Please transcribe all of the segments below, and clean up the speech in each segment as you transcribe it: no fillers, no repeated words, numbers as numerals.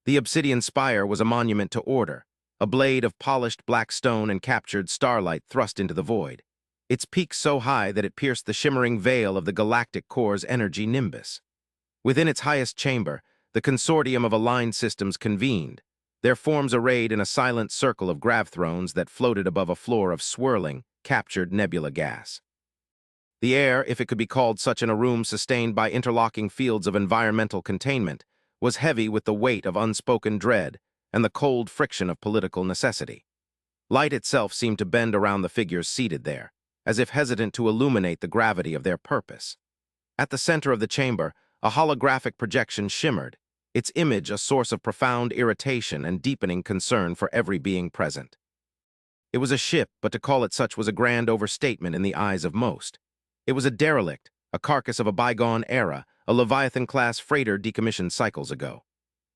The obsidian spire was a monument to order, a blade of polished black stone and captured starlight thrust into the void, its peak so high that it pierced the shimmering veil of the galactic core's energy nimbus. Within its highest chamber, the consortium of aligned systems convened, their forms arrayed in a silent circle of grav thrones that floated above a floor of swirling, captured nebula gas. The air, if it could be called such in a room sustained by interlocking fields of environmental containment, was heavy with the weight of unspoken dread and the cold friction of political necessity. Light itself seemed to bend around the figures seated there, as if hesitant to illuminate the gravity of their purpose. At the center of the chamber, a holographic projection shimmered, its image a source of profound irritation and deepening concern for every being present. It was a ship, but to call it such was a grand overstatement in the eyes of most. It was a derelict, a carcass of a bygone era, a Leviathan-class freighter decommissioned cycles ago.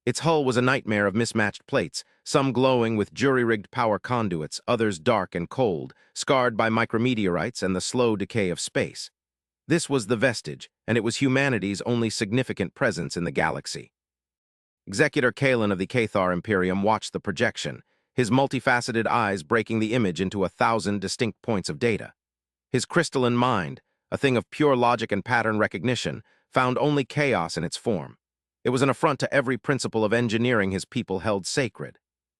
Its hull was a nightmare of mismatched plates, some glowing with jury-rigged power conduits, others dark and cold, scarred by micrometeorites and the slow decay of space. This was the Vestige, and it was humanity's only significant presence in the galaxy. Executor Kalen of the Cathar Imperium watched the projection, his multifaceted eyes breaking the image into 1,000 distinct points of data. His crystalline mind, a thing of pure logic and pattern recognition, found only chaos in its form. It was an affront to every principle of engineering his people held sacred.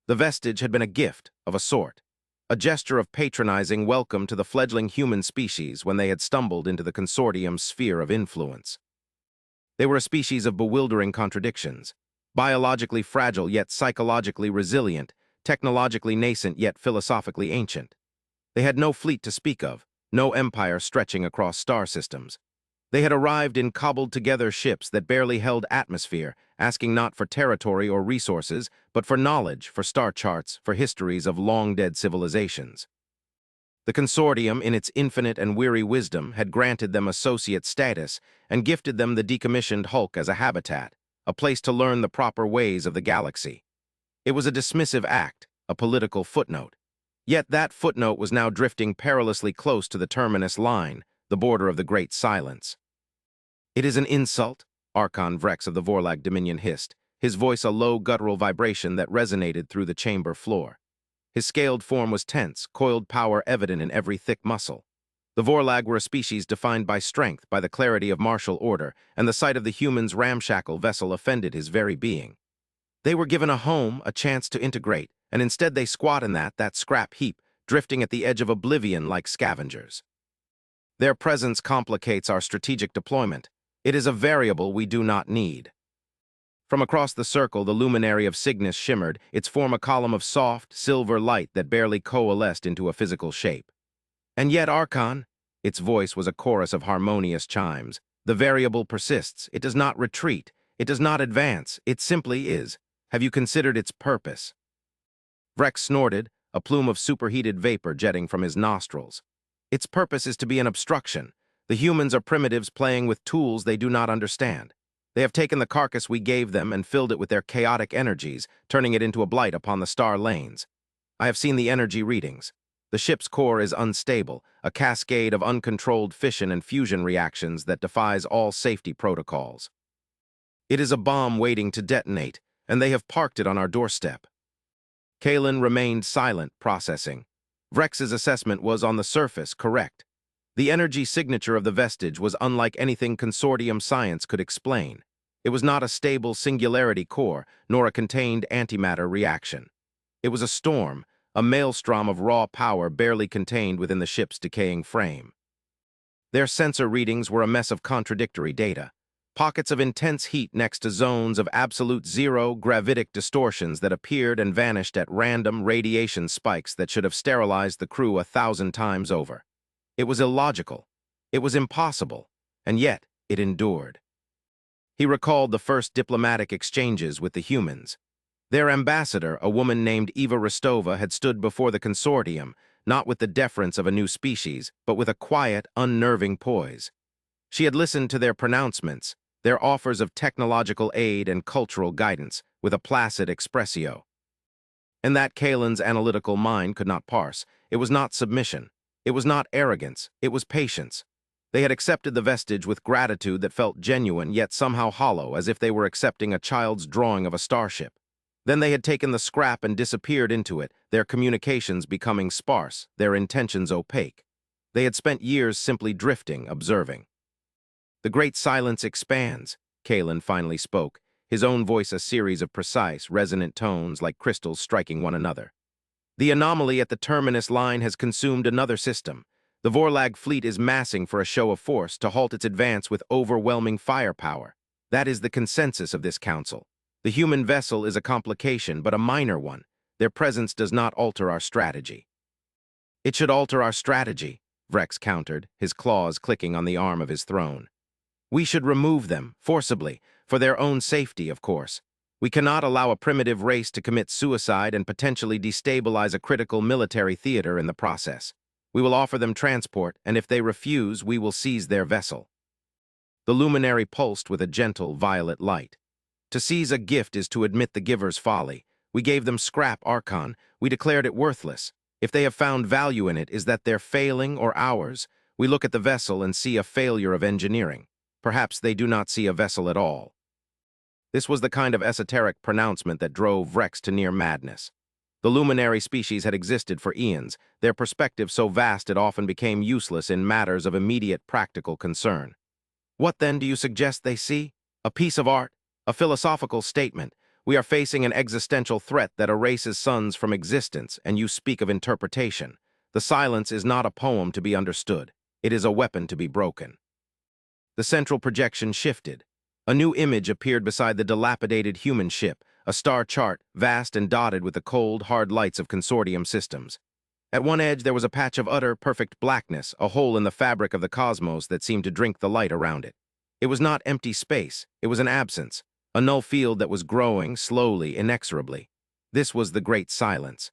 The Vestige had been a gift, of a sort, a gesture of patronizing welcome to the fledgling human species when they had stumbled into the consortium's sphere of influence. They were a species of bewildering contradictions, biologically fragile yet psychologically resilient, technologically nascent yet philosophically ancient. They had no fleet to speak of, no empire stretching across star systems. They had arrived in cobbled-together ships that barely held atmosphere, asking not for territory or resources, but for knowledge, for star charts, for histories of long-dead civilizations. The consortium, in its infinite and weary wisdom, had granted them associate status and gifted them the decommissioned hulk as a habitat, a place to learn the proper ways of the galaxy. It was a dismissive act, a political footnote. Yet that footnote was now drifting perilously close to the terminus line, the border of the Great Silence. "It is an insult," Archon Vrex of the Vorlag Dominion hissed, his voice a low guttural vibration that resonated through the chamber floor. His scaled form was tense, coiled power evident in every thick muscle. The Vorlag were a species defined by strength, by the clarity of martial order, and the sight of the human's ramshackle vessel offended his very being. They were given a home, a chance to integrate, and instead they squat in that scrap heap, drifting at the edge of oblivion like scavengers. Their presence complicates our strategic deployment. It is a variable we do not need. From across the circle, the luminary of Cygnus shimmered, its form a column of soft, silver light that barely coalesced into a physical shape. "And yet, Archon," its voice was a chorus of harmonious chimes, "the variable persists. It does not retreat. It does not advance. It simply is. Have you considered its purpose?" Vrex snorted, a plume of superheated vapor jetting from his nostrils. "Its purpose is to be an obstruction. The humans are primitives playing with tools they do not understand. They have taken the carcass we gave them and filled it with their chaotic energies, turning it into a blight upon the star lanes. I have seen the energy readings. The ship's core is unstable, a cascade of uncontrolled fission and fusion reactions that defies all safety protocols. It is a bomb waiting to detonate, and they have parked it on our doorstep." Kalen remained silent, processing. Vrex's assessment was, on the surface, correct. The energy signature of the Vestige was unlike anything consortium science could explain. It was not a stable singularity core, nor a contained antimatter reaction. It was a storm, a maelstrom of raw power barely contained within the ship's decaying frame. Their sensor readings were a mess of contradictory data. Pockets of intense heat next to zones of absolute zero gravitic distortions that appeared and vanished at random radiation spikes that should have sterilized the crew 1,000 times over. It was illogical. It was impossible. And yet, it endured. He recalled the first diplomatic exchanges with the humans. Their ambassador, a woman named Eva Rostova, had stood before the consortium, not with the deference of a new species, but with a quiet, unnerving poise. She had listened to their pronouncements, their offers of technological aid and cultural guidance, with a placid expressio. And that Kalen's analytical mind could not parse. It was not submission. It was not arrogance. It was patience. They had accepted the Vestige with gratitude that felt genuine yet somehow hollow, as if they were accepting a child's drawing of a starship. Then they had taken the scrap and disappeared into it, their communications becoming sparse, their intentions opaque. They had spent years simply drifting, observing. The great silence expands, Kalen finally spoke, his own voice a series of precise, resonant tones like crystals striking one another. The anomaly at the terminus line has consumed another system. The Vorlag fleet is massing for a show of force to halt its advance with overwhelming firepower. That is the consensus of this council. The human vessel is a complication, but a minor one. Their presence does not alter our strategy. It should alter our strategy, Vrex countered, his claws clicking on the arm of his throne. We should remove them, forcibly, for their own safety, of course. We cannot allow a primitive race to commit suicide and potentially destabilize a critical military theater in the process. We will offer them transport, and if they refuse, we will seize their vessel. The luminary pulsed with a gentle violet light. To seize a gift is to admit the giver's folly. We gave them scrap Archon. We declared it worthless. If they have found value in it, is that their failing or ours? We look at the vessel and see a failure of engineering. Perhaps they do not see a vessel at all. This was the kind of esoteric pronouncement that drove Rex to near madness. The luminary species had existed for eons, their perspective so vast it often became useless in matters of immediate practical concern. What then do you suggest they see? A piece of art? A philosophical statement? We are facing an existential threat that erases suns from existence, and you speak of interpretation. The silence is not a poem to be understood. It is a weapon to be broken. The central projection shifted. A new image appeared beside the dilapidated human ship, a star chart, vast and dotted with the cold, hard lights of consortium systems. At one edge there was a patch of utter, perfect blackness, a hole in the fabric of the cosmos that seemed to drink the light around it. It was not empty space, it was an absence, a null field that was growing, slowly, inexorably. This was the great silence.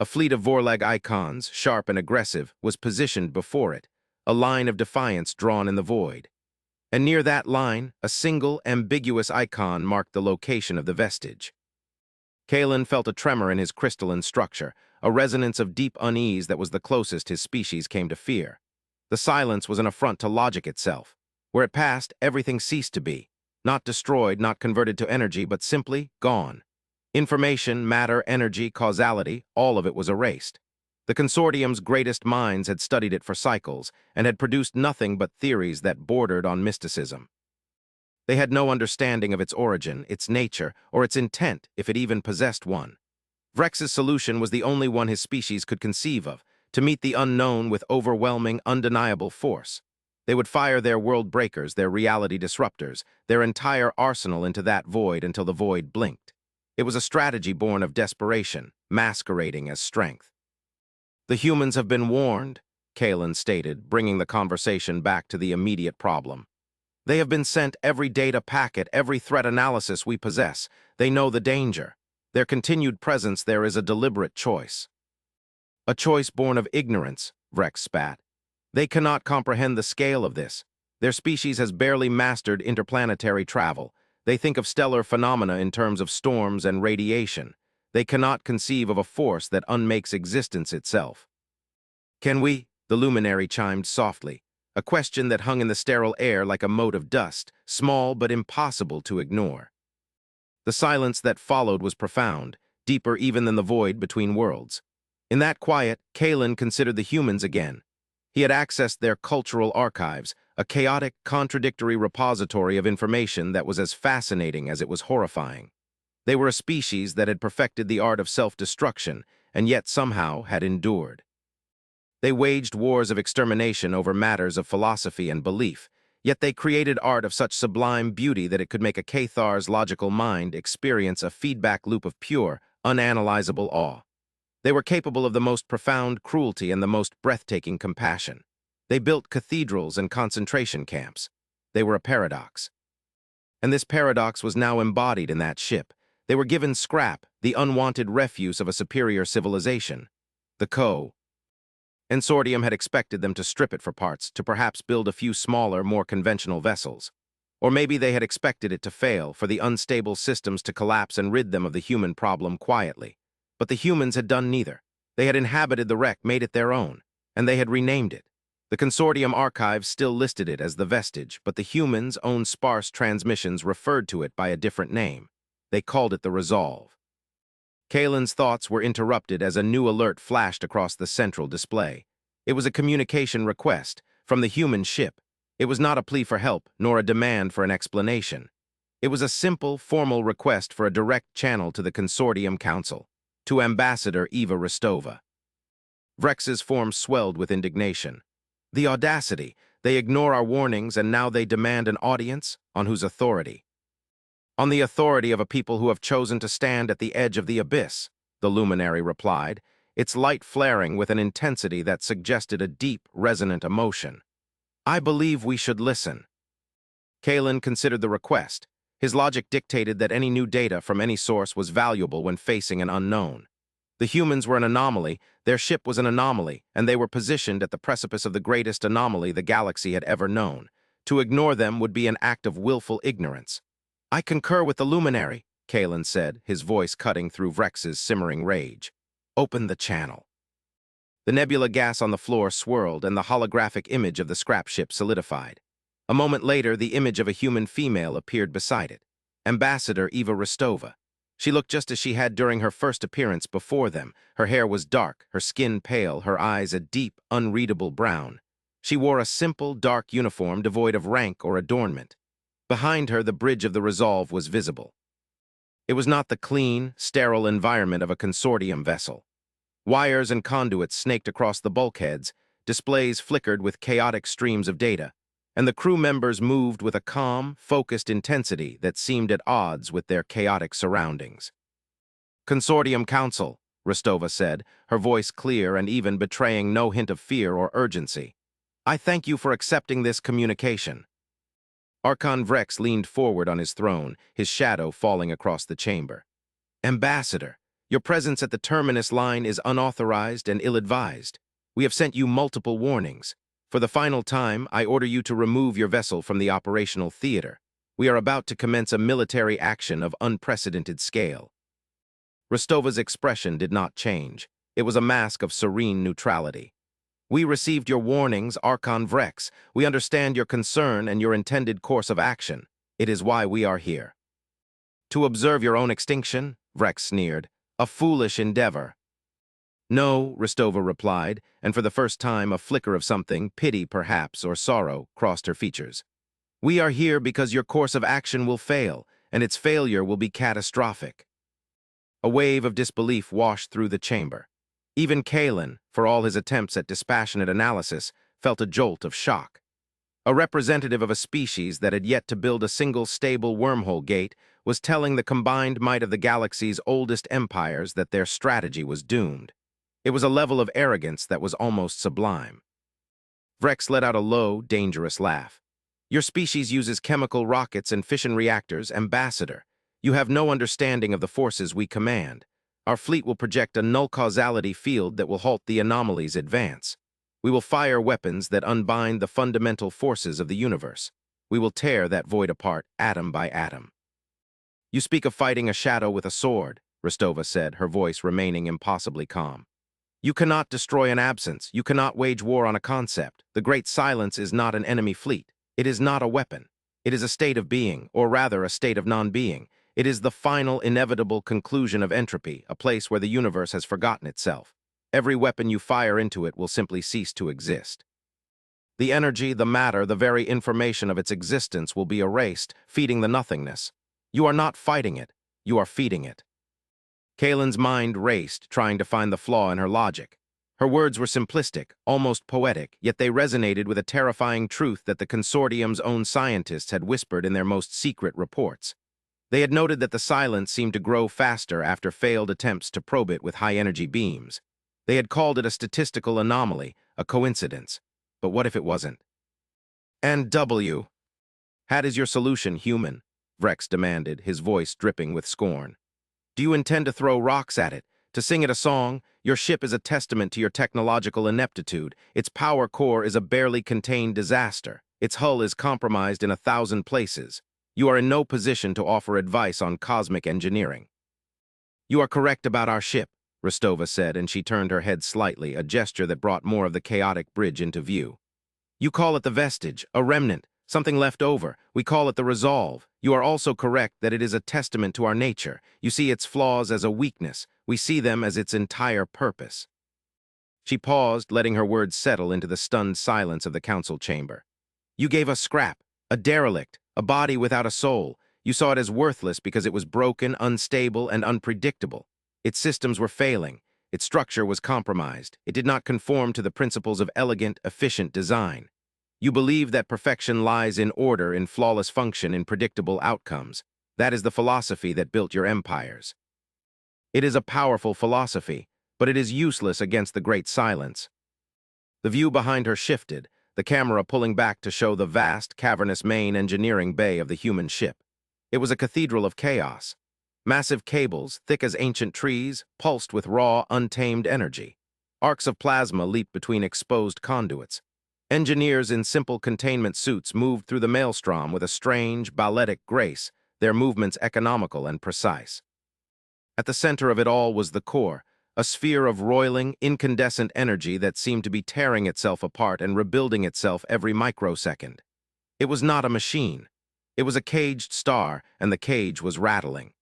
A fleet of Vorlag icons, sharp and aggressive, was positioned before it, a line of defiance drawn in the void. And near that line, a single, ambiguous icon marked the location of the vestige. Kalen felt a tremor in his crystalline structure, a resonance of deep unease that was the closest his species came to fear. The silence was an affront to logic itself. Where it passed, everything ceased to be. Not destroyed, not converted to energy, but simply gone. Information, matter, energy, causality, all of it was erased. The consortium's greatest minds had studied it for cycles and had produced nothing but theories that bordered on mysticism. They had no understanding of its origin, its nature, or its intent, if it even possessed one. Vrex's solution was the only one his species could conceive of, to meet the unknown with overwhelming, undeniable force. They would fire their world breakers, their reality disruptors, their entire arsenal into that void until the void blinked. It was a strategy born of desperation, masquerading as strength. The humans have been warned, Kalen stated, bringing the conversation back to the immediate problem. They have been sent every data packet, every threat analysis we possess. They know the danger. Their continued presence there is a deliberate choice. A choice born of ignorance, Vrex spat. They cannot comprehend the scale of this. Their species has barely mastered interplanetary travel. They think of stellar phenomena in terms of storms and radiation. They cannot conceive of a force that unmakes existence itself. Can we? The luminary chimed softly, a question that hung in the sterile air like a mote of dust, small but impossible to ignore. The silence that followed was profound, deeper even than the void between worlds. In that quiet, Kalen considered the humans again. He had accessed their cultural archives, a chaotic, contradictory repository of information that was as fascinating as it was horrifying. They were a species that had perfected the art of self-destruction, and yet somehow had endured. They waged wars of extermination over matters of philosophy and belief, yet they created art of such sublime beauty that it could make a Cathar's logical mind experience a feedback loop of pure, unanalyzable awe. They were capable of the most profound cruelty and the most breathtaking compassion. They built cathedrals and concentration camps. They were a paradox. And this paradox was now embodied in that ship. They were given scrap, the unwanted refuse of a superior civilization. The Consortium had expected them to strip it for parts, to perhaps build a few smaller, more conventional vessels. Or maybe they had expected it to fail, for the unstable systems to collapse and rid them of the human problem quietly. But the humans had done neither. They had inhabited the wreck, made it their own, and they had renamed it. The Consortium archives still listed it as the vestige, but the humans' own sparse transmissions referred to it by a different name. They called it the Resolve. Kalen's thoughts were interrupted as a new alert flashed across the central display. It was a communication request from the human ship. It was not a plea for help, nor a demand for an explanation. It was a simple, formal request for a direct channel to the Consortium Council, to Ambassador Eva Rostova. Vrex's form swelled with indignation. The audacity! They ignore our warnings and now they demand an audience? On whose authority? On the authority of a people who have chosen to stand at the edge of the abyss, the luminary replied, its light flaring with an intensity that suggested a deep, resonant emotion. I believe we should listen. Kalen considered the request. His logic dictated that any new data from any source was valuable when facing an unknown. The humans were an anomaly, their ship was an anomaly, and they were positioned at the precipice of the greatest anomaly the galaxy had ever known. To ignore them would be an act of willful ignorance. I concur with the luminary, Kalen said, his voice cutting through Vrex's simmering rage. Open the channel. The nebula gas on the floor swirled and the holographic image of the scrap ship solidified. A moment later, the image of a human female appeared beside it. Ambassador Eva Rostova. She looked just as she had during her first appearance before them. Her hair was dark, her skin pale, her eyes a deep, unreadable brown. She wore a simple, dark uniform devoid of rank or adornment. Behind her, the bridge of the Resolve was visible. It was not the clean, sterile environment of a consortium vessel. Wires and conduits snaked across the bulkheads, displays flickered with chaotic streams of data, and the crew members moved with a calm, focused intensity that seemed at odds with their chaotic surroundings. Consortium Council, Rostova said, her voice clear and even betraying no hint of fear or urgency. I thank you for accepting this communication. Archon Vrex leaned forward on his throne, his shadow falling across the chamber. Ambassador, your presence at the terminus line is unauthorized and ill-advised. We have sent you multiple warnings. For the final time, I order you to remove your vessel from the operational theater. We are about to commence a military action of unprecedented scale. Rostova's expression did not change. It was a mask of serene neutrality. We received your warnings, Archon Vrex. We understand your concern and your intended course of action. It is why we are here. To observe your own extinction? Vrex sneered. A foolish endeavor. No, Rostova replied, and for the first time a flicker of something, pity perhaps, or sorrow, crossed her features. We are here because your course of action will fail, and its failure will be catastrophic. A wave of disbelief washed through the chamber. Even Kalen, for all his attempts at dispassionate analysis, felt a jolt of shock. A representative of a species that had yet to build a single stable wormhole gate was telling the combined might of the galaxy's oldest empires that their strategy was doomed. It was a level of arrogance that was almost sublime. Vrex let out a low, dangerous laugh. Your species uses chemical rockets and fission reactors, Ambassador. You have no understanding of the forces we command. Our fleet will project a null causality field that will halt the anomaly's advance. We will fire weapons that unbind the fundamental forces of the universe. We will tear that void apart, atom by atom. You speak of fighting a shadow with a sword, Rostova said, her voice remaining impossibly calm. You cannot destroy an absence. You cannot wage war on a concept. The Great Silence is not an enemy fleet. It is not a weapon. It is a state of being, or rather a state of non-being. It is the final, inevitable conclusion of entropy, a place where the universe has forgotten itself. Every weapon you fire into it will simply cease to exist. The energy, the matter, the very information of its existence will be erased, feeding the nothingness. You are not fighting it. You are feeding it. Kalen's mind raced, trying to find the flaw in her logic. Her words were simplistic, almost poetic, yet they resonated with a terrifying truth that the consortium's own scientists had whispered in their most secret reports. They had noted that the silence seemed to grow faster after failed attempts to probe it with high-energy beams. They had called it a statistical anomaly, a coincidence. But what if it wasn't? And W. Had is your solution human? Vrex demanded, his voice dripping with scorn. Do you intend to throw rocks at it? To sing it a song? Your ship is a testament to your technological ineptitude. Its power core is a barely contained disaster. Its hull is compromised in 1,000 places. You are in no position to offer advice on cosmic engineering. You are correct about our ship, Rostova said, and she turned her head slightly, a gesture that brought more of the chaotic bridge into view. You call it the vestige, a remnant, Something left over. We call it the resolve. You are also correct that it is a testament to our nature. You see its flaws as a weakness. We see them as its entire purpose. She paused, letting her words settle into the stunned silence of the council chamber. You gave us scrap, a derelict, a body without a soul. You saw it as worthless because it was broken, unstable, and unpredictable. Its systems were failing. Its structure was compromised. It did not conform to the principles of elegant, efficient design. You believe that perfection lies in order, in flawless function, in predictable outcomes. That is the philosophy that built your empires. It is a powerful philosophy, but it is useless against the great silence. The view behind her shifted, the camera pulling back to show the vast, cavernous main engineering bay of the human ship. It was a cathedral of chaos. Massive cables, thick as ancient trees, pulsed with raw, untamed energy. Arcs of plasma leaped between exposed conduits. Engineers in simple containment suits moved through the maelstrom with a strange, balletic grace, their movements economical and precise. At the center of it all was the core, a sphere of roiling, incandescent energy that seemed to be tearing itself apart and rebuilding itself every microsecond. It was not a machine. It was a caged star, and the cage was rattling.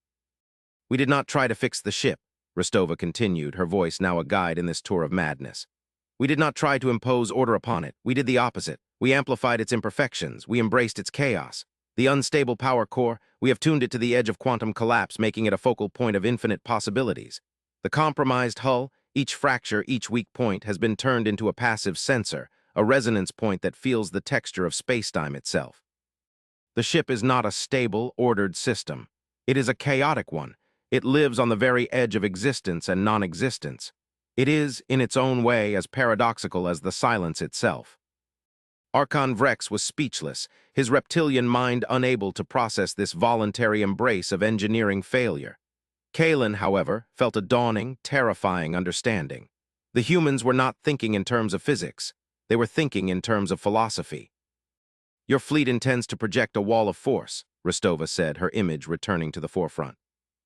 We did not try to fix the ship, Rostova continued, her voice now a guide in this tour of madness. We did not try to impose order upon it. We did the opposite. We amplified its imperfections. We embraced its chaos. The unstable power core, we have tuned it to the edge of quantum collapse, making it a focal point of infinite possibilities. The compromised hull, each fracture, each weak point, has been turned into a passive sensor, a resonance point that feels the texture of spacetime itself. The ship is not a stable, ordered system. It is a chaotic one. It lives on the very edge of existence and non-existence. It is, in its own way, as paradoxical as the silence itself. Archon Vrex was speechless, his reptilian mind unable to process this voluntary embrace of engineering failure. Kalen, however, felt a dawning, terrifying understanding. The humans were not thinking in terms of physics. They were thinking in terms of philosophy. Your fleet intends to project a wall of force, Rostova said, her image returning to the forefront.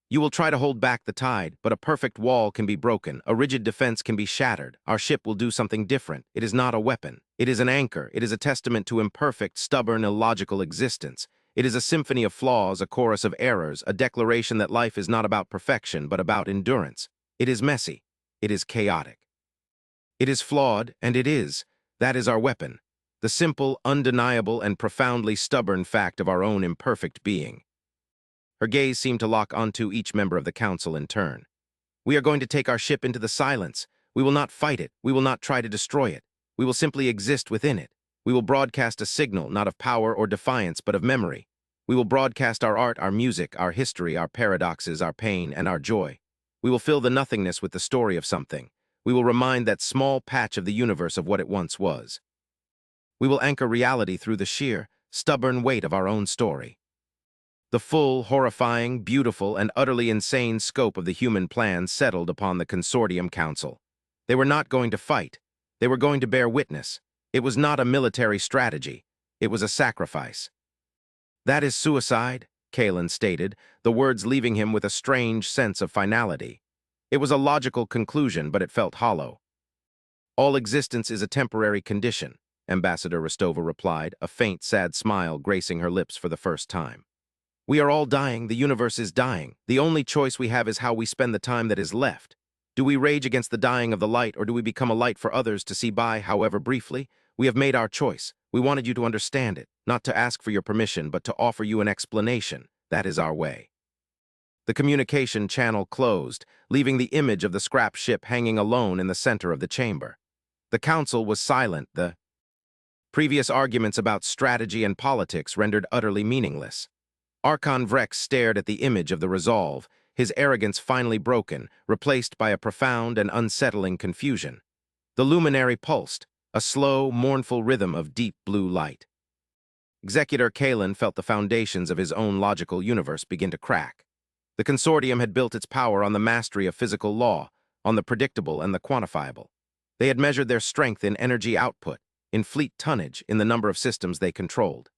You will try to hold back the tide, but a perfect wall can be broken, a rigid defense can be shattered. Our ship will do something different. It is not a weapon. It is an anchor. It is a testament to imperfect, stubborn, illogical existence. It is a symphony of flaws, a chorus of errors, a declaration that life is not about perfection, but about endurance. It is messy. It is chaotic. It is flawed, and that is our weapon. The simple, undeniable, and profoundly stubborn fact of our own imperfect being. Her gaze seemed to lock onto each member of the council in turn. We are going to take our ship into the silence. We will not fight it. We will not try to destroy it. We will simply exist within it. We will broadcast a signal, not of power or defiance, but of memory. We will broadcast our art, our music, our history, our paradoxes, our pain, and our joy. We will fill the nothingness with the story of something. We will remind that small patch of the universe of what it once was. We will anchor reality through the sheer, stubborn weight of our own story. The full, horrifying, beautiful, and utterly insane scope of the human plan settled upon the Consortium Council. They were not going to fight. They were going to bear witness. It was not a military strategy. It was a sacrifice. That is suicide, Kalen stated, the words leaving him with a strange sense of finality. It was a logical conclusion, but it felt hollow. All existence is a temporary condition, Ambassador Rostova replied, a faint, sad smile gracing her lips for the first time. We are all dying. The universe is dying. The only choice we have is how we spend the time that is left. Do we rage against the dying of the light, or do we become a light for others to see by, however briefly? We have made our choice. We wanted you to understand it, not to ask for your permission, but to offer you an explanation. That is our way. The communication channel closed, leaving the image of the scrap ship hanging alone in the center of the chamber. The council was silent. The previous arguments about strategy and politics rendered utterly meaningless. Archon Vrex stared at the image of the resolve, his arrogance finally broken, replaced by a profound and unsettling confusion. The luminary pulsed, a slow, mournful rhythm of deep blue light. Executor Kalen felt the foundations of his own logical universe begin to crack. The consortium had built its power on the mastery of physical law, on the predictable and the quantifiable. They had measured their strength in energy output, in fleet tonnage, in the number of systems they controlled.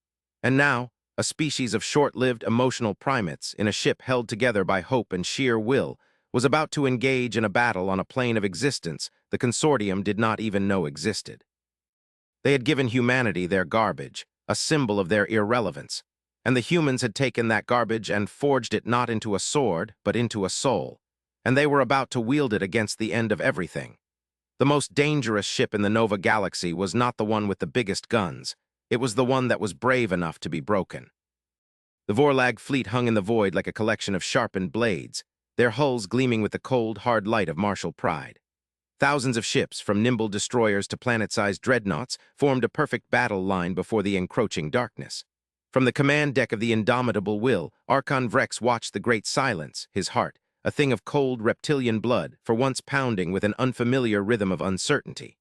And now, a species of short-lived emotional primates in a ship held together by hope and sheer will, was about to engage in a battle on a plane of existence the consortium did not even know existed. They had given humanity their garbage, a symbol of their irrelevance. And the humans had taken that garbage and forged it not into a sword, but into a soul. And they were about to wield it against the end of everything. The most dangerous ship in the Nova Galaxy was not the one with the biggest guns. It was the one that was brave enough to be broken. The Vorlag fleet hung in the void like a collection of sharpened blades, their hulls gleaming with the cold, hard light of martial pride. Thousands of ships, from nimble destroyers to planet-sized dreadnoughts, formed a perfect battle line before the encroaching darkness. From the command deck of the indomitable Will, Archon Vrex watched the great silence, his heart, a thing of cold reptilian blood, for once pounding with an unfamiliar rhythm of uncertainty.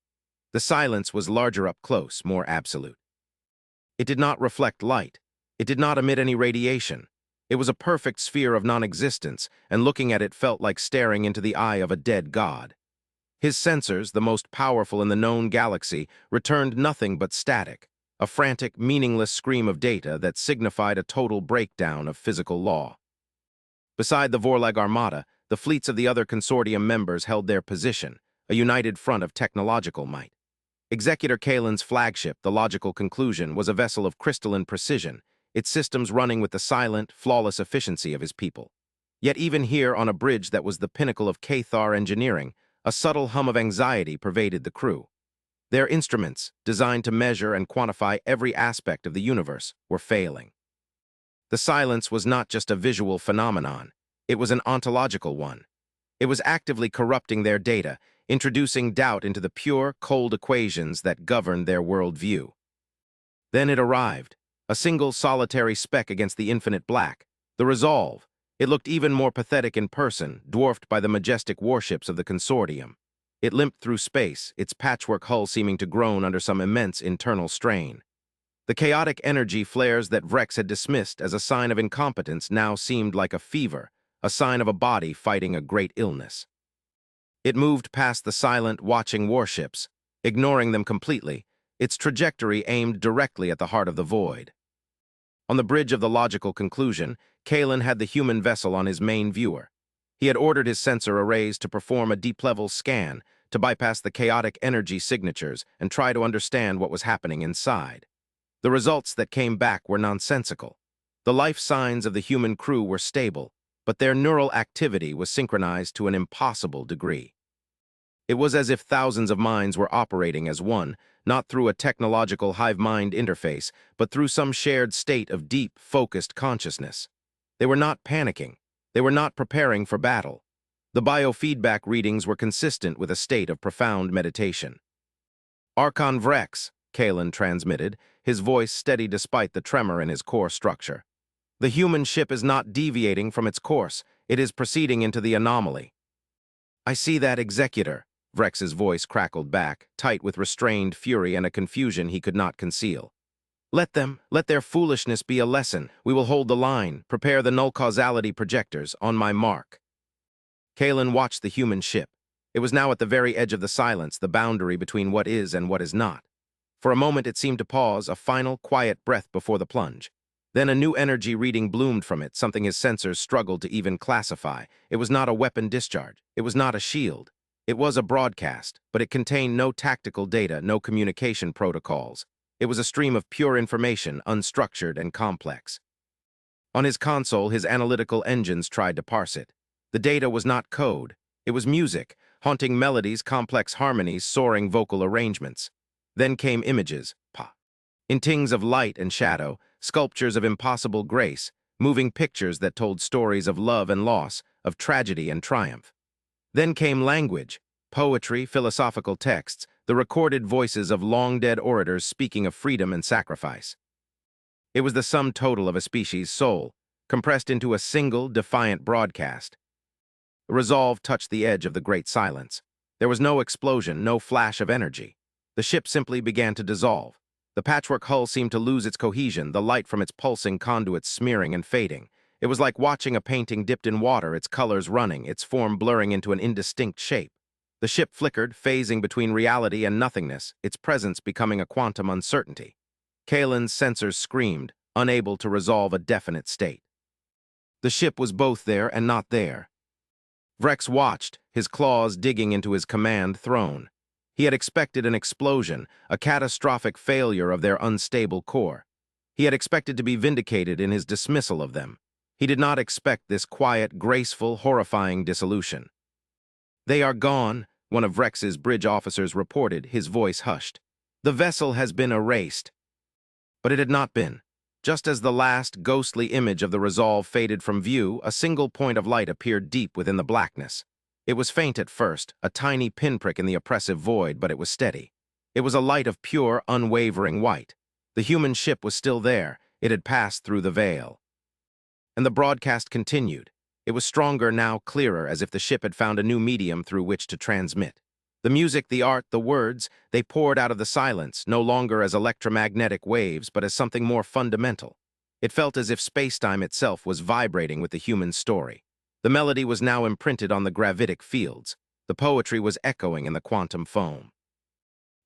The silence was larger up close, more absolute. It did not reflect light. It did not emit any radiation. It was a perfect sphere of non-existence, and looking at it felt like staring into the eye of a dead god. His sensors, the most powerful in the known galaxy, returned nothing but static, a frantic, meaningless scream of data that signified a total breakdown of physical law. Beside the Vorlag armada, the fleets of the other consortium members held their position, a united front of technological might. Executor Kalen's flagship, the Logical Conclusion, was a vessel of crystalline precision, its systems running with the silent, flawless efficiency of his people. Yet even here, on a bridge that was the pinnacle of Cathar engineering, a subtle hum of anxiety pervaded the crew. Their instruments, designed to measure and quantify every aspect of the universe, were failing. The silence was not just a visual phenomenon, it was an ontological one. It was actively corrupting their data, introducing doubt into the pure, cold equations that governed their worldview. Then it arrived, a single solitary speck against the infinite black, the Resolve. It looked even more pathetic in person, dwarfed by the majestic warships of the consortium. It limped through space, its patchwork hull seeming to groan under some immense internal strain. The chaotic energy flares that Vrex had dismissed as a sign of incompetence now seemed like a fever, a sign of a body fighting a great illness. It moved past the silent, watching warships, ignoring them completely, its trajectory aimed directly at the heart of the void. On the bridge of the Logical Conclusion, Kalen had the human vessel on his main viewer. He had ordered his sensor arrays to perform a deep-level scan to bypass the chaotic energy signatures and try to understand what was happening inside. The results that came back were nonsensical. The life signs of the human crew were stable, but their neural activity was synchronized to an impossible degree. It was as if thousands of minds were operating as one, not through a technological hive-mind interface, but through some shared state of deep, focused consciousness. They were not panicking. They were not preparing for battle. The biofeedback readings were consistent with a state of profound meditation. Archon Vrex, Kalen transmitted, his voice steady despite the tremor in his core structure. The human ship is not deviating from its course. It is proceeding into the anomaly. I see that, Executor. Vrex's voice crackled back, tight with restrained fury and a confusion he could not conceal. Let their foolishness be a lesson. We will hold the line. Prepare the null causality projectors. On my mark. Kalen watched the human ship. It was now at the very edge of the silence, the boundary between what is and what is not. For a moment it seemed to pause, a final, quiet breath before the plunge. Then a new energy reading bloomed from it, something his sensors struggled to even classify. It was not a weapon discharge. It was not a shield. It was a broadcast, but it contained no tactical data, no communication protocols. It was a stream of pure information, unstructured and complex. On his console, his analytical engines tried to parse it. The data was not code. It was music, haunting melodies, complex harmonies, soaring vocal arrangements. Then came images, in tings of light and shadow, sculptures of impossible grace, moving pictures that told stories of love and loss, of tragedy and triumph. Then came language, poetry, philosophical texts, the recorded voices of long-dead orators speaking of freedom and sacrifice. It was the sum total of a species' soul, compressed into a single, defiant broadcast. The resolve touched the edge of the great silence. There was no explosion, no flash of energy. The ship simply began to dissolve. The patchwork hull seemed to lose its cohesion, the light from its pulsing conduits smearing and fading. It was like watching a painting dipped in water, its colors running, its form blurring into an indistinct shape. The ship flickered, phasing between reality and nothingness, its presence becoming a quantum uncertainty. Kalen's sensors screamed, unable to resolve a definite state. The ship was both there and not there. Vrex watched, his claws digging into his command throne. He had expected an explosion, a catastrophic failure of their unstable core. He had expected to be vindicated in his dismissal of them. He did not expect this quiet, graceful, horrifying dissolution. "They are gone," one of Rex's bridge officers reported, his voice hushed. "The vessel has been erased." But it had not been. Just as the last ghostly image of the Resolve faded from view, a single point of light appeared deep within the blackness. It was faint at first, a tiny pinprick in the oppressive void, but it was steady. It was a light of pure, unwavering white. The human ship was still there. It had passed through the veil. And the broadcast continued. It was stronger now, clearer, as if the ship had found a new medium through which to transmit. The music, the art, the words, they poured out of the silence, no longer as electromagnetic waves, but as something more fundamental. It felt as if space-time itself was vibrating with the human story. The melody was now imprinted on the gravitic fields. The poetry was echoing in the quantum foam.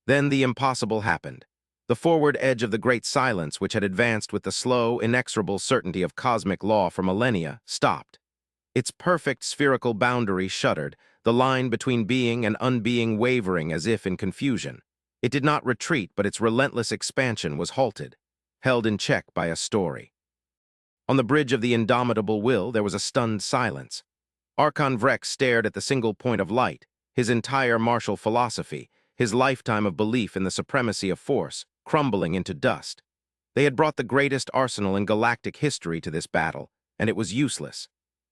Then the impossible happened. The forward edge of the great silence, which had advanced with the slow, inexorable certainty of cosmic law for millennia, stopped. Its perfect spherical boundary shuddered, the line between being and unbeing wavering as if in confusion. It did not retreat, but its relentless expansion was halted, held in check by a story. On the bridge of the indomitable will, there was a stunned silence. Archon Vrex stared at the single point of light, his entire martial philosophy, his lifetime of belief in the supremacy of force, crumbling into dust. They had brought the greatest arsenal in galactic history to this battle, and it was useless.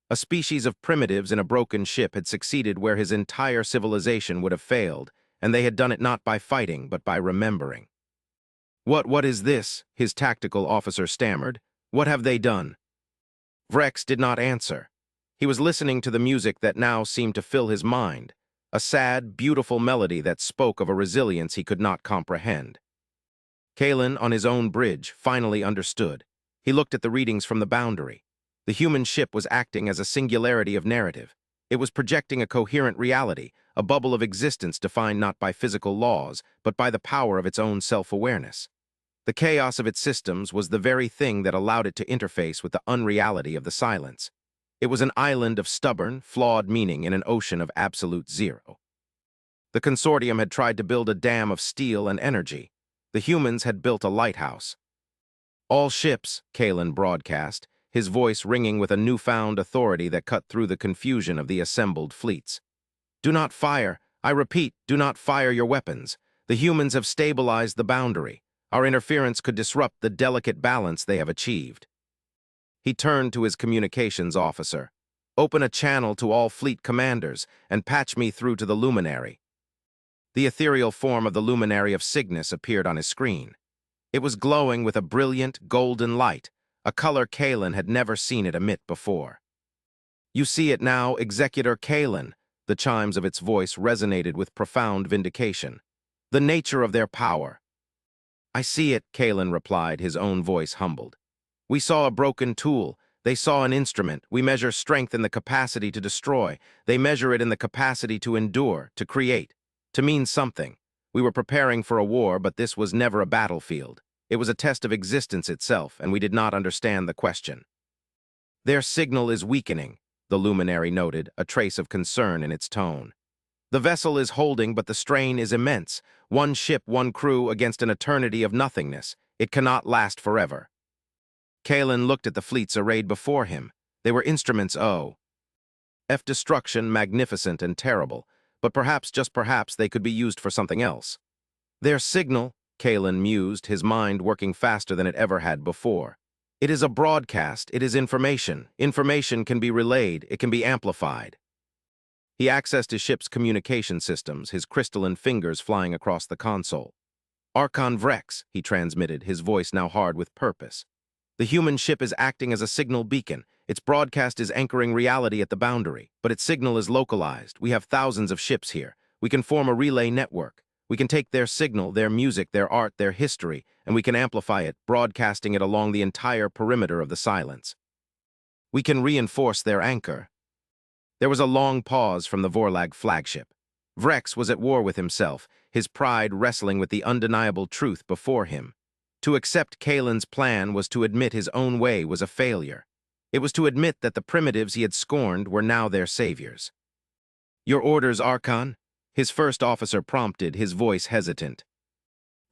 A species of primitives in a broken ship had succeeded where his entire civilization would have failed, and they had done it not by fighting, but by remembering. What is this?" his tactical officer stammered. "What have they done?" Vrex did not answer. He was listening to the music that now seemed to fill his mind, a sad, beautiful melody that spoke of a resilience he could not comprehend. Kalen, on his own bridge, finally understood. He looked at the readings from the boundary. The human ship was acting as a singularity of narrative. It was projecting a coherent reality, a bubble of existence defined not by physical laws, but by the power of its own self-awareness. The chaos of its systems was the very thing that allowed it to interface with the unreality of the silence. It was an island of stubborn, flawed meaning in an ocean of absolute zero. The consortium had tried to build a dam of steel and energy. The humans had built a lighthouse. "All ships," Kalen broadcast, his voice ringing with a newfound authority that cut through the confusion of the assembled fleets. "Do not fire. I repeat, do not fire your weapons. The humans have stabilized the boundary. Our interference could disrupt the delicate balance they have achieved." He turned to his communications officer. "Open a channel to all fleet commanders and patch me through to the luminary." The ethereal form of the luminary of Cygnus appeared on his screen. It was glowing with a brilliant, golden light, a color Kalen had never seen it emit before. "You see it now, Executor Kalen." The chimes of its voice resonated with profound vindication. "The nature of their power." "I see it," Kalen replied, his own voice humbled. "We saw a broken tool. They saw an instrument. We measure strength in the capacity to destroy. They measure it in the capacity to endure, to create, to mean something. We were preparing for a war, but this was never a battlefield. It was a test of existence itself, and we did not understand the question." "Their signal is weakening," the luminary noted, a trace of concern in its tone. "The vessel is holding, but the strain is immense. One ship, one crew against an eternity of nothingness. It cannot last forever." Kalen looked at the fleets arrayed before him. They were instruments of destruction, magnificent and terrible, but perhaps, just perhaps, they could be used for something else. "Their signal," Kalen mused, his mind working faster than it ever had before. "It is a broadcast, it is information. Information can be relayed, it can be amplified." He accessed his ship's communication systems, his crystalline fingers flying across the console. "Archon Vrex," he transmitted, his voice now hard with purpose. "The human ship is acting as a signal beacon. Its broadcast is anchoring reality at the boundary, but its signal is localized. We have thousands of ships here. We can form a relay network. We can take their signal, their music, their art, their history, and we can amplify it, broadcasting it along the entire perimeter of the silence. We can reinforce their anchor." There was a long pause from the Vorlag flagship. Vrex was at war with himself, his pride wrestling with the undeniable truth before him. To accept Kalen's plan was to admit his own way was a failure. It was to admit that the primitives he had scorned were now their saviors. "Your orders, Archon?" his first officer prompted, his voice hesitant.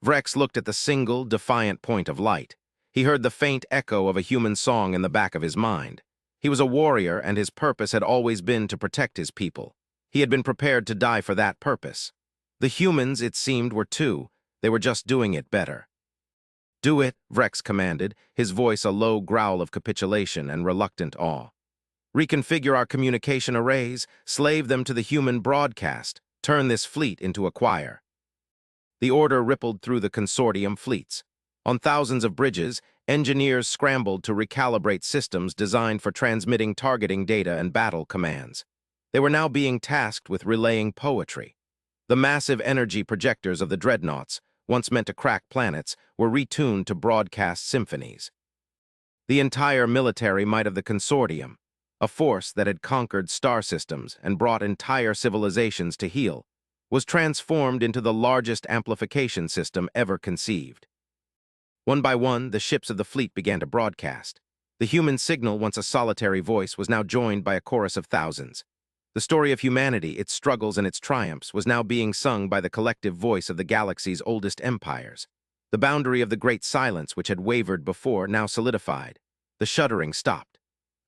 Vrex looked at the single, defiant point of light. He heard the faint echo of a human song in the back of his mind. He was a warrior, and his purpose had always been to protect his people. He had been prepared to die for that purpose. The humans, it seemed, were too. They were just doing it better. "Do it," Vrex commanded, his voice a low growl of capitulation and reluctant awe. "Reconfigure our communication arrays, slave them to the human broadcast, turn this fleet into a choir." The order rippled through the consortium fleets. On thousands of bridges, engineers scrambled to recalibrate systems designed for transmitting targeting data and battle commands. They were now being tasked with relaying poetry. The massive energy projectors of the dreadnoughts, once meant to crack planets, were retuned to broadcast symphonies. The entire military might of the consortium, a force that had conquered star systems and brought entire civilizations to heel, was transformed into the largest amplification system ever conceived. One by one, the ships of the fleet began to broadcast. The human signal, once a solitary voice, was now joined by a chorus of thousands. The story of humanity, its struggles and its triumphs, was now being sung by the collective voice of the galaxy's oldest empires. The boundary of the great silence, which had wavered before, now solidified. The shuddering stopped.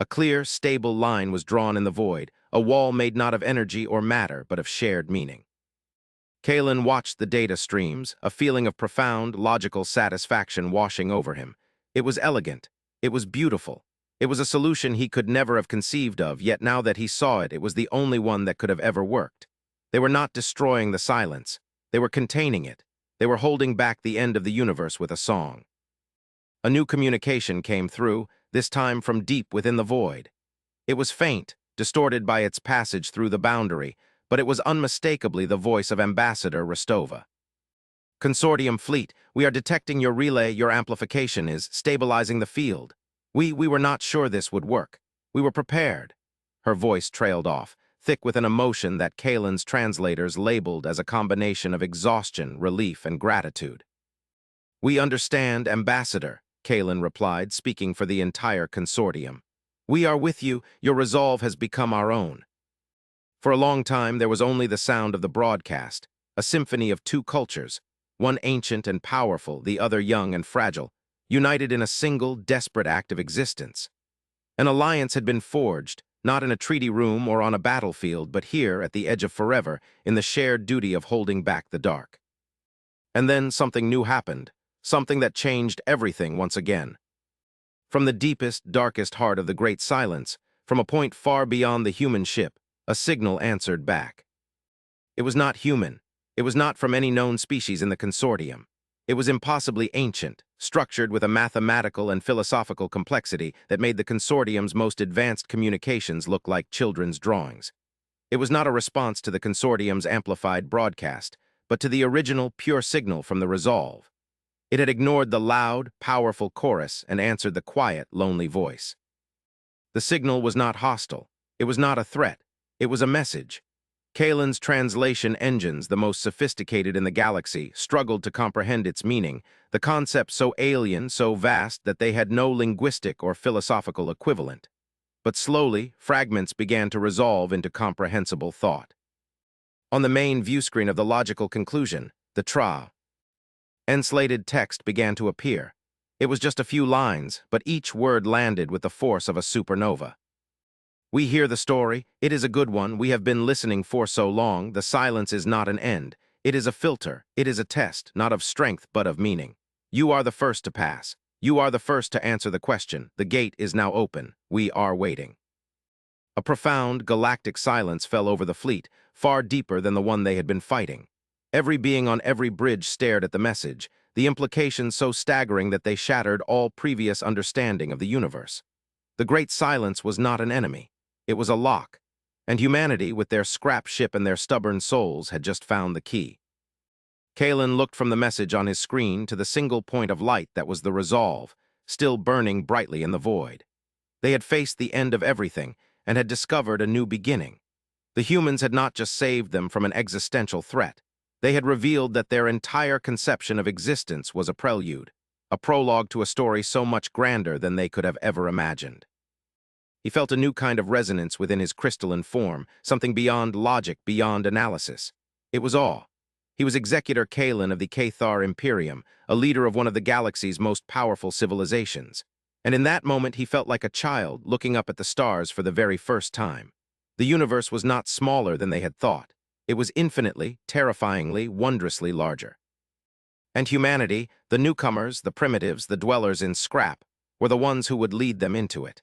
A clear, stable line was drawn in the void, a wall made not of energy or matter, but of shared meaning. Kalen watched the data streams, a feeling of profound, logical satisfaction washing over him. It was elegant. It was beautiful. It was a solution he could never have conceived of, yet now that he saw it, it was the only one that could have ever worked. They were not destroying the silence. They were containing it. They were holding back the end of the universe with a song. A new communication came through, this time from deep within the void. It was faint, distorted by its passage through the boundary, but it was unmistakably the voice of Ambassador Rostova. "Consortium fleet, we are detecting your relay. Your amplification is stabilizing the field. We were not sure this would work. We were prepared." Her voice trailed off, thick with an emotion that Kalen's translators labeled as a combination of exhaustion, relief, and gratitude. "We understand, Ambassador," Kalen replied, speaking for the entire consortium. "We are with you. Your resolve has become our own." For a long time, there was only the sound of the broadcast, a symphony of two cultures, one ancient and powerful, the other young and fragile, united in a single, desperate act of existence. An alliance had been forged, not in a treaty room or on a battlefield, but here, at the edge of forever, in the shared duty of holding back the dark. And then something new happened, something that changed everything once again. From the deepest, darkest heart of the great silence, from a point far beyond the human ship, a signal answered back. It was not human. It was not from any known species in the consortium. It was impossibly ancient, structured with a mathematical and philosophical complexity that made the consortium's most advanced communications look like children's drawings. It was not a response to the consortium's amplified broadcast, but to the original pure signal from the resolve. It had ignored the loud, powerful chorus and answered the quiet, lonely voice. The signal was not hostile. It was not a threat. It was a message. Kalen's translation engines, the most sophisticated in the galaxy, struggled to comprehend its meaning, the concept so alien, so vast that they had no linguistic or philosophical equivalent. But slowly, fragments began to resolve into comprehensible thought. On the main viewscreen of the logical conclusion, the enslated text began to appear. It was just a few lines, but each word landed with the force of a supernova. "We hear the story. It is a good one. We have been listening for so long. The silence is not an end. It is a filter. It is a test, not of strength, but of meaning. You are the first to pass. You are the first to answer the question. The gate is now open. We are waiting." A profound, galactic silence fell over the fleet, far deeper than the one they had been fighting. Every being on every bridge stared at the message, the implications so staggering that they shattered all previous understanding of the universe. The great silence was not an enemy. It was a lock, and humanity, with their scrap ship and their stubborn souls, had just found the key. Kalen looked from the message on his screen to the single point of light that was the resolve, still burning brightly in the void. They had faced the end of everything and had discovered a new beginning. The humans had not just saved them from an existential threat. They had revealed that their entire conception of existence was a prelude, a prologue to a story so much grander than they could have ever imagined. He felt a new kind of resonance within his crystalline form, something beyond logic, beyond analysis. It was awe. He was Executor Kalen of the Cathar Imperium, a leader of one of the galaxy's most powerful civilizations. And in that moment, he felt like a child looking up at the stars for the very first time. The universe was not smaller than they had thought. It was infinitely, terrifyingly, wondrously larger. And humanity, the newcomers, the primitives, the dwellers in scrap, were the ones who would lead them into it.